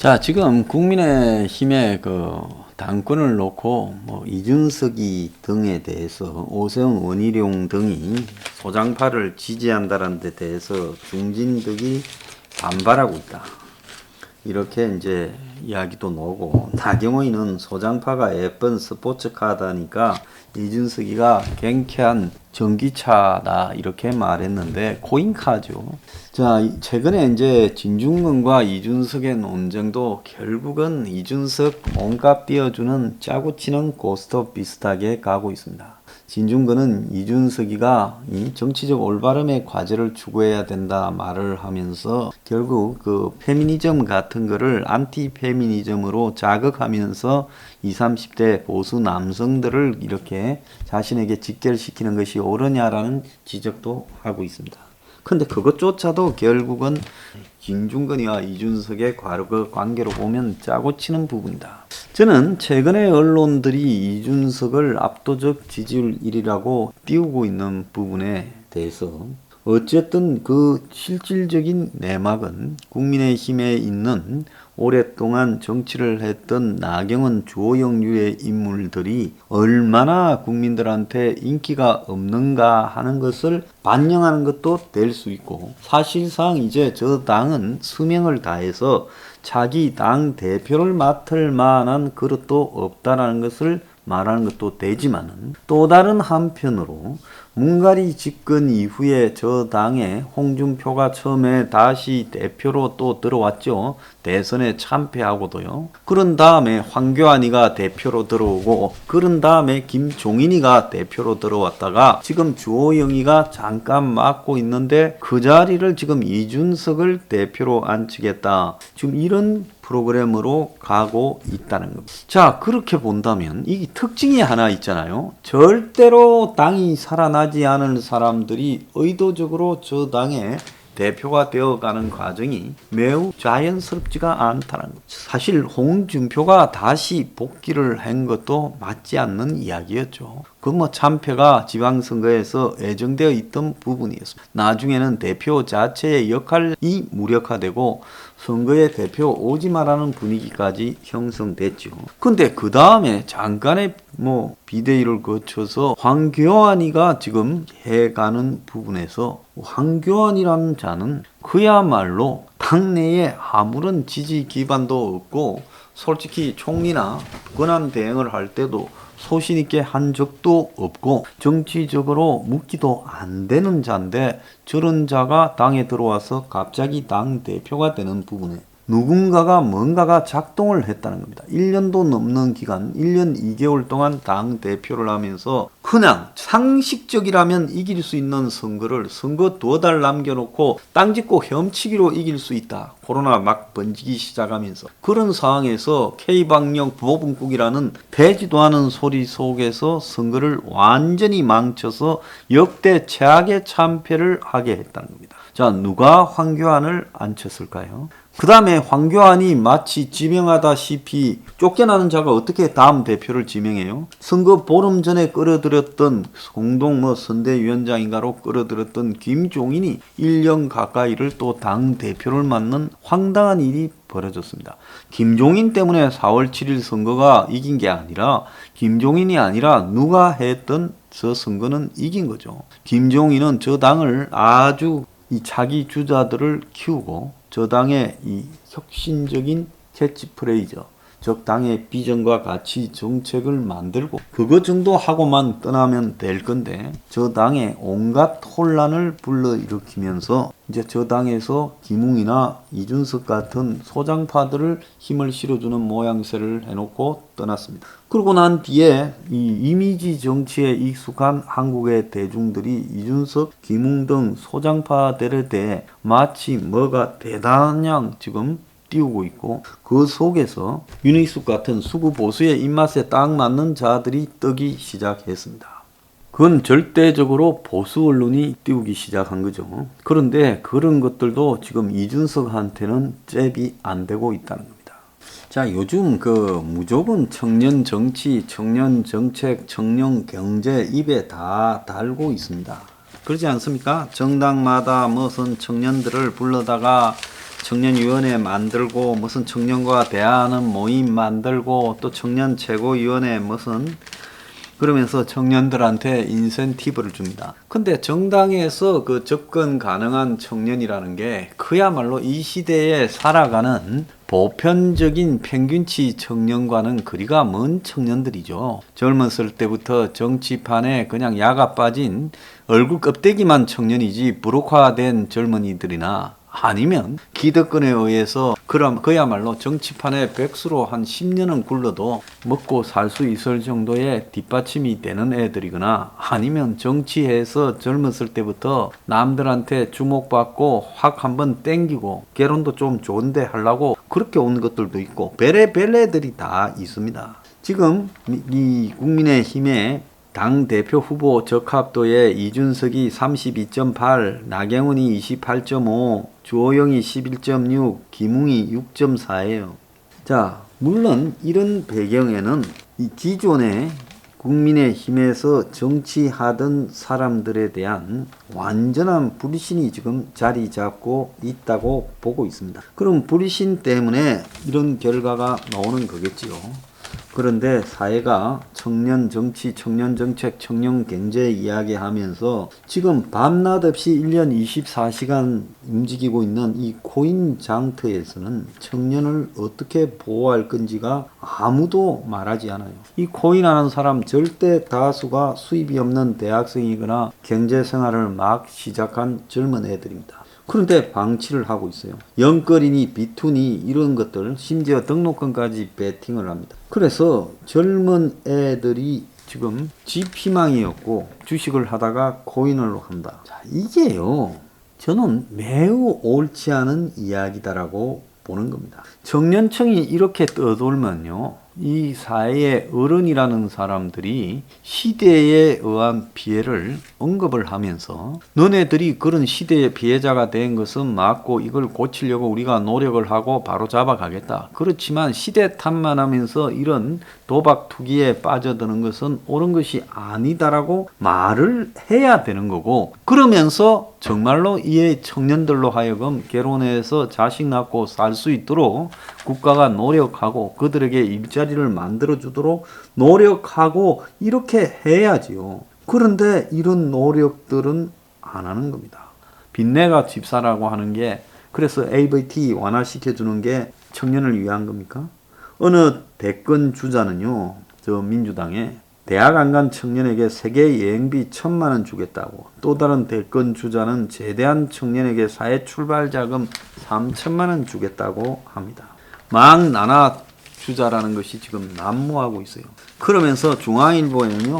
자, 지금 국민의힘의 당권을 놓고 이준석이 등에 대해서 오세훈, 원희룡 등이 소장파를 지지한다는 데 대해서 중진들이 반발하고 있다. 이렇게 이제 이야기도 나오고, 나경원이는 소장파가 예쁜 스포츠카다니까 이준석이가 경쾌한 전기차다 이렇게 말했는데 코인카죠. 자, 최근에 이제 진중권과 이준석의 논쟁도 결국은 이준석 몸값 띄워주는 짜고 치는 고스톱 비슷하게 가고 있습니다. 진중권은 이준석이가 이 정치적 올바름의 과제를 추구해야 된다 말을 하면서 결국 그 페미니즘 같은 거를 안티 페미니즘으로 자극하면서 20, 30대 보수 남성들을 이렇게 자신에게 직결시키는 것이 옳으냐라는 지적도 하고 있습니다. 근데 그것조차도 결국은 진중권이와 이준석의 과거 관계로 보면 짜고 치는 부분이다. 저는 최근에 언론들이 이준석을 압도적 지지율 1위라고 띄우고 있는 부분에 대해서 어쨌든 그 실질적인 내막은 국민의힘에 있는 오랫동안 정치를 했던 나경원, 주호영류의 인물들이 얼마나 국민들한테 인기가 없는가 하는 것을 반영하는 것도 될 수 있고, 사실상 이제 저 당은 수명을 다해서 자기 당 대표를 맡을 만한 그릇도 없다라는 것을 말하는 것도 되지만은, 또 다른 한편으로 문가리 집권 이후에 저 당에 홍준표가 처음에 다시 대표로 또 들어왔죠. 대선에 참패하고도요. 그런 다음에 황교안이가 대표로 들어오고, 그런 다음에 김종인이가 대표로 들어왔다가 지금 주호영이가 잠깐 맡고 있는데 그 자리를 지금 이준석을 대표로 앉히겠다. 지금 이런 프로그램으로 가고 있다는 겁니다. 자, 그렇게 본다면 이 특징이 하나 있잖아요. 절대로 당이 살아나지 않을 사람들이 의도적으로 저 당의 대표가 되어가는 과정이 매우 자연스럽지가 않다는 거죠. 사실 홍준표가 다시 복귀를 한 것도 맞지 않는 이야기였죠. 그 참패가 지방선거에서 예정되어 있던 부분이었습니다. 나중에는 대표 자체의 역할이 무력화되고 선거에 대표 오지 마라는 분위기까지 형성됐죠. 근데 그 다음에 잠깐의 비대위를 거쳐서 황교안이가 지금 해가는 부분에서, 황교안이라는 자는 그야말로 당내에 아무런 지지 기반도 없고, 솔직히 총리나 권한 대행을 할 때도 소신 있게 한 적도 없고 정치적으로 묻기도 안 되는 자인데, 저런 자가 당에 들어와서 갑자기 당 대표가 되는 부분에 누군가가 뭔가가 작동을 했다는 겁니다. 1년도 넘는 기간, 1년 2개월 동안 당 대표를 하면서 그냥 상식적이라면 이길 수 있는 선거를 선거 2달 남겨놓고 땅 짚고 헤엄치기로 이길 수 있다. 코로나 막 번지기 시작하면서 그런 상황에서 K방역 보복국이라는 되지도 않은 소리 속에서 선거를 완전히 망쳐서 역대 최악의 참패를 하게 했다는 겁니다. 자, 누가 황교안을 앉혔을까요? 그 다음에 황교안이 마치 지명하다시피 쫓겨나는 자가 어떻게 다음 대표를 지명해요? 선거 보름 전에 끌어들였던 공동 선대위원장인가로 끌어들였던 김종인이 1년 가까이를 또 당 대표를 맡는 황당한 일이 벌어졌습니다. 김종인 때문에 4월 7일 선거가 이긴 게 아니라, 김종인이 아니라 누가 했던 저 선거는 이긴 거죠. 김종인은 저 당을 아주 이 자기 주자들을 키우고 저 당의 이 혁신적인 캐치프레이저, 즉 당의 비전과 가치 정책을 만들고 그거 정도 하고만 떠나면 될 건데, 저 당의 온갖 혼란을 불러일으키면서 이제 저 당에서 김웅이나 이준석 같은 소장파들을 힘을 실어주는 모양새를 해놓고 떠났습니다. 그러고 난 뒤에 이 이미지 정치에 익숙한 한국의 대중들이 이준석, 김웅 등 소장파들에 대해 마치 뭐가 대단한 양 지금 띄우고 있고, 그 속에서 윤희숙 같은 수구 보수의 입맛에 딱 맞는 자들이 뜨기 시작했습니다. 그건 절대적으로 보수 언론이 띄우기 시작한 거죠. 그런데 그런 것들도 지금 이준석한테는 잽이 안 되고 있다는 겁니다. 자, 요즘 무조건 청년 정치, 청년 정책, 청년 경제 입에 다 달고 있습니다. 그러지 않습니까? 정당마다 무슨 청년들을 불러다가 청년위원회 만들고 무슨 청년과 대화하는 모임 만들고 또 청년 최고위원회 무슨 그러면서 청년들한테 인센티브를 줍니다. 근데 정당에서 그 접근 가능한 청년이라는 게 그야말로 이 시대에 살아가는 보편적인 평균치 청년과는 거리가 먼 청년들이죠. 젊었을 때부터 정치판에 그냥 야가 빠진 얼굴 껍데기만 청년이지 부록화된 젊은이들이나 아니면 기득권에 의해서 그야말로 정치판에 백수로 한 10년은 굴러도 먹고 살 수 있을 정도의 뒷받침이 되는 애들이거나 아니면 정치에서 젊었을 때부터 남들한테 주목받고 확 한번 땡기고 결혼도 좀 좋은데 하려고 그렇게 온 것들도 있고 별애들이 다 있습니다. 지금 이 국민의힘의 당대표 후보 적합도에 이준석이 32.8, 나경원이 28.5, 주호영이 11.6, 김웅이 6.4예요. 자, 물론 이런 배경에는 이 기존에 국민의힘에서 정치하던 사람들에 대한 완전한 불신이 지금 자리 잡고 있다고 보고 있습니다. 그럼 불신 때문에 이런 결과가 나오는 거겠지요. 그런데 사회가 청년 정치, 청년 정책, 청년 경제 이야기하면서 지금 밤낮 없이 1년 24시간 움직이고 있는 이 코인 장터에서는 청년을 어떻게 보호할 건지가 아무도 말하지 않아요. 이 코인하는 사람 절대 다수가 수입이 없는 대학생이거나 경제생활을 막 시작한 젊은 애들입니다. 그런데 방치를 하고 있어요. 영끌이니 비투니 이런 것들 심지어 등록금까지 베팅을 합니다. 그래서 젊은 애들이 지금 집 희망이었고 주식을 하다가 코인으로 한다. 자, 이게요. 저는 매우 옳지 않은 이야기다라고 보는 겁니다. 청년층이 이렇게 떠돌면요. 이 사회의 어른이라는 사람들이 시대에 의한 피해를 언급을 하면서 너네들이 그런 시대의 피해자가 된 것은 맞고 이걸 고치려고 우리가 노력을 하고 바로 잡아가겠다. 그렇지만 시대 탓만하면서 이런 도박 투기에 빠져드는 것은 옳은 것이 아니다라고 말을 해야 되는 거고 그러면서 정말로 이 청년들로 하여금 결혼해서 자식 낳고 살 수 있도록 국가가 노력하고 그들에게 일자리를 만들어주도록 노력하고 이렇게 해야지요. 그런데 이런 노력들은 안 하는 겁니다. 빚내가 집사라고 하는 게 그래서 AVT 완화시켜주는 게 청년을 위한 겁니까? 어느 대권 주자는요. 저 민주당에 대학 안 간 청년에게 세계 여행비 1,000만 원 주겠다고 또 다른 대권 주자는 제대한 청년에게 사회 출발 자금 3천만 원 주겠다고 합니다. 막 나눠 주자라는 것이 지금 난무하고 있어요. 그러면서 중앙일보에는요.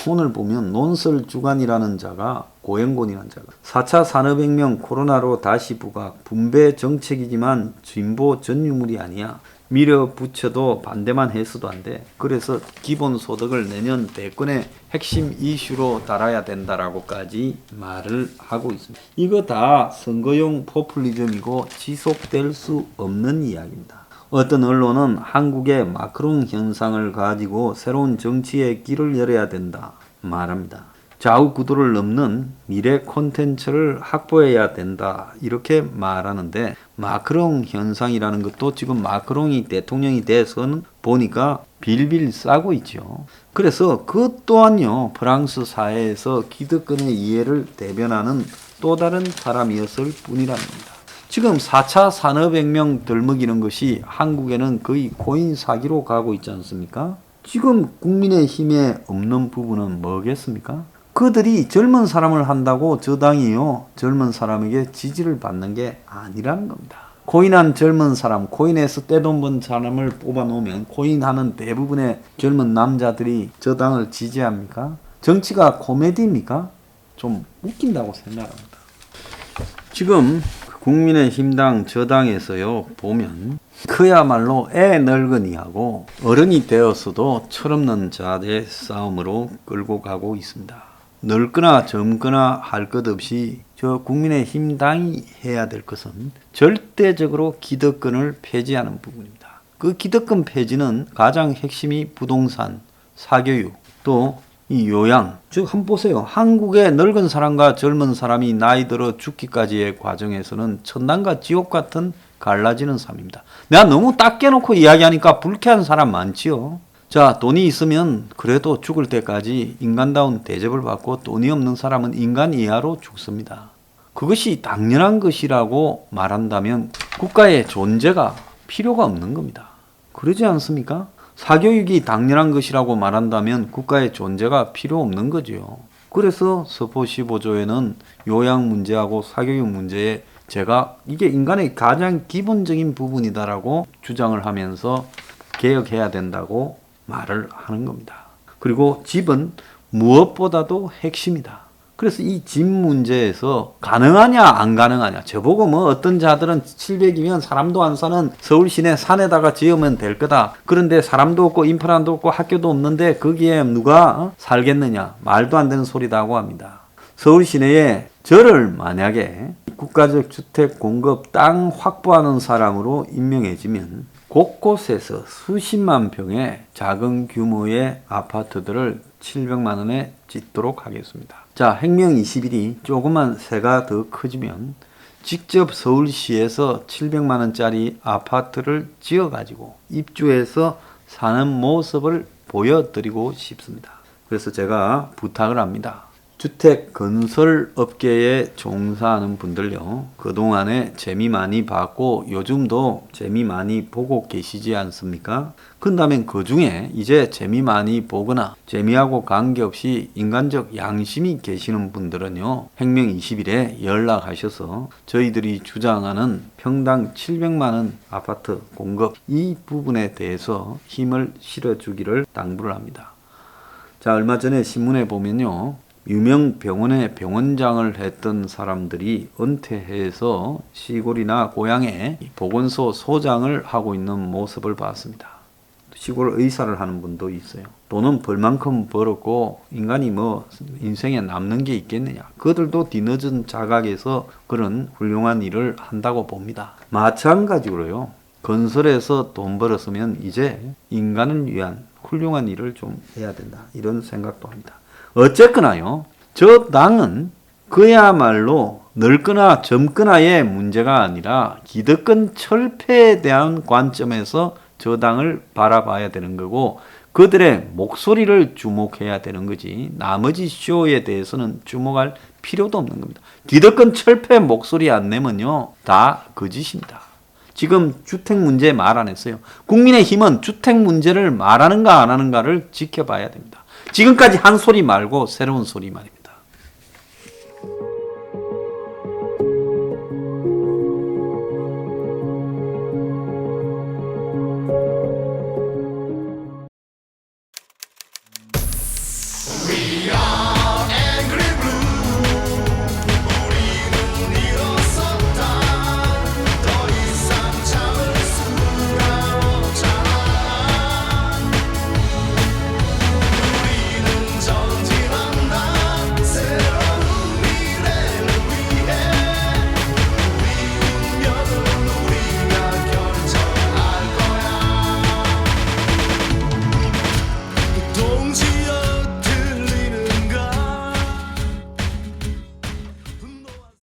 오늘 보면 논설주간이라는 자가 고영곤이라는 자가 4차 산업혁명 코로나로 다시 부각 분배 정책이지만 진보 전유물이 아니야. 밀어붙여도 반대만 해서도 안 돼. 그래서 기본소득을 내년 대권의 핵심 이슈로 달아야 된다라고까지 말을 하고 있습니다. 이거 다 선거용 포퓰리즘이고 지속될 수 없는 이야기입니다. 어떤 언론은 한국의 마크롱 현상을 가지고 새로운 정치의 길을 열어야 된다 말합니다. 좌우 구도를 넘는 미래 콘텐츠를 확보해야 된다 이렇게 말하는데 마크롱 현상이라는 것도 지금 마크롱이 대통령이 돼서는 보니까 빌빌 싸고 있죠. 그래서 그것 또한요 프랑스 사회에서 기득권의 이해를 대변하는 또 다른 사람이었을 뿐이랍니다. 지금 4차 산업혁명 들먹이는 것이 한국에는 거의 코인 사기로 가고 있지 않습니까? 지금 국민의힘에 없는 부분은 뭐겠습니까? 그들이 젊은 사람을 한다고 저 당이요 젊은 사람에게 지지를 받는 게 아니라는 겁니다. 코인한 젊은 사람, 코인에서 떼돈 번 사람을 뽑아놓으면 코인하는 대부분의 젊은 남자들이 저 당을 지지합니까? 정치가 코미디입니까? 좀 웃긴다고 생각합니다. 지금 국민의힘당 저당에서요 보면 그야말로 애 늙은이하고 어른이 되었어도 철없는 자의 싸움으로 끌고 가고 있습니다. 늙거나 젊거나 할 것 없이 저 국민의힘당이 해야 될 것은 절대적으로 기득권을 폐지하는 부분입니다. 그 기득권 폐지는 가장 핵심이 부동산, 사교육, 또 이 요양, 즉 한번 보세요. 한국의 늙은 사람과 젊은 사람이 나이 들어 죽기까지의 과정에서는 천당과 지옥 같은 갈라지는 삶입니다. 내가 너무 딱 깨놓고 이야기하니까 불쾌한 사람 많지요. 자, 돈이 있으면 그래도 죽을 때까지 인간다운 대접을 받고 돈이 없는 사람은 인간 이하로 죽습니다. 그것이 당연한 것이라고 말한다면 국가의 존재가 필요가 없는 겁니다. 그러지 않습니까? 사교육이 당연한 것이라고 말한다면 국가의 존재가 필요 없는 거죠. 그래서 서포 15조에는 요양 문제하고 사교육 문제에 제가 이게 인간의 가장 기본적인 부분이다라고 주장을 하면서 개혁해야 된다고 말을 하는 겁니다. 그리고 집은 무엇보다도 핵심이다. 그래서 이 집 문제에서 가능하냐 안 가능하냐, 저보고 뭐 어떤 자들은 700이면 사람도 안 사는 서울 시내 산에다가 지으면 될 거다. 그런데 사람도 없고 인프라도 없고 학교도 없는데 거기에 누가 살겠느냐, 말도 안 되는 소리다고 합니다. 서울 시내에 저를 만약에 국가적 주택 공급 땅 확보하는 사람으로 임명해지면 곳곳에서 수십만 평의 작은 규모의 아파트들을 700만 원에 짓도록 하겠습니다. 자, 혁명 20일이 조금만 새가 더 커지면 직접 서울시에서 700만 원짜리 아파트를 지어가지고 입주해서 사는 모습을 보여드리고 싶습니다. 그래서 제가 부탁을 합니다. 주택 건설 업계에 종사하는 분들요, 그동안에 재미 많이 봤고 요즘도 재미 많이 보고 계시지 않습니까? 그렇다면 그 중에 이제 재미 많이 보거나 재미하고 관계없이 인간적 양심이 계시는 분들은요, 혁명 20일에 연락하셔서 저희들이 주장하는 평당 700만 원 아파트 공급 이 부분에 대해서 힘을 실어주기를 당부를 합니다. 자, 얼마 전에 신문에 보면요, 유명 병원에 병원장을 했던 사람들이 은퇴해서 시골이나 고향에 보건소 소장을 하고 있는 모습을 봤습니다. 시골 의사를 하는 분도 있어요. 돈은 벌만큼 벌었고 인간이 뭐 인생에 남는 게 있겠느냐. 그들도 뒤늦은 자각에서 그런 훌륭한 일을 한다고 봅니다. 마찬가지로요, 건설에서 돈 벌었으면 이제 인간을 위한 훌륭한 일을 좀 해야 된다, 이런 생각도 합니다. 어쨌거나요, 저 당은 그야말로 늙거나 젊거나의 문제가 아니라 기득권 철폐에 대한 관점에서 저 당을 바라봐야 되는 거고 그들의 목소리를 주목해야 되는 거지 나머지 쇼에 대해서는 주목할 필요도 없는 겁니다. 기득권 철폐 목소리 안 내면요, 다 거짓입니다. 지금 주택 문제 말 안 했어요. 국민의힘은 주택 문제를 말하는가 안 하는가를 지켜봐야 됩니다. 지금까지 한 소리 말고 새로운 소리 말입니다.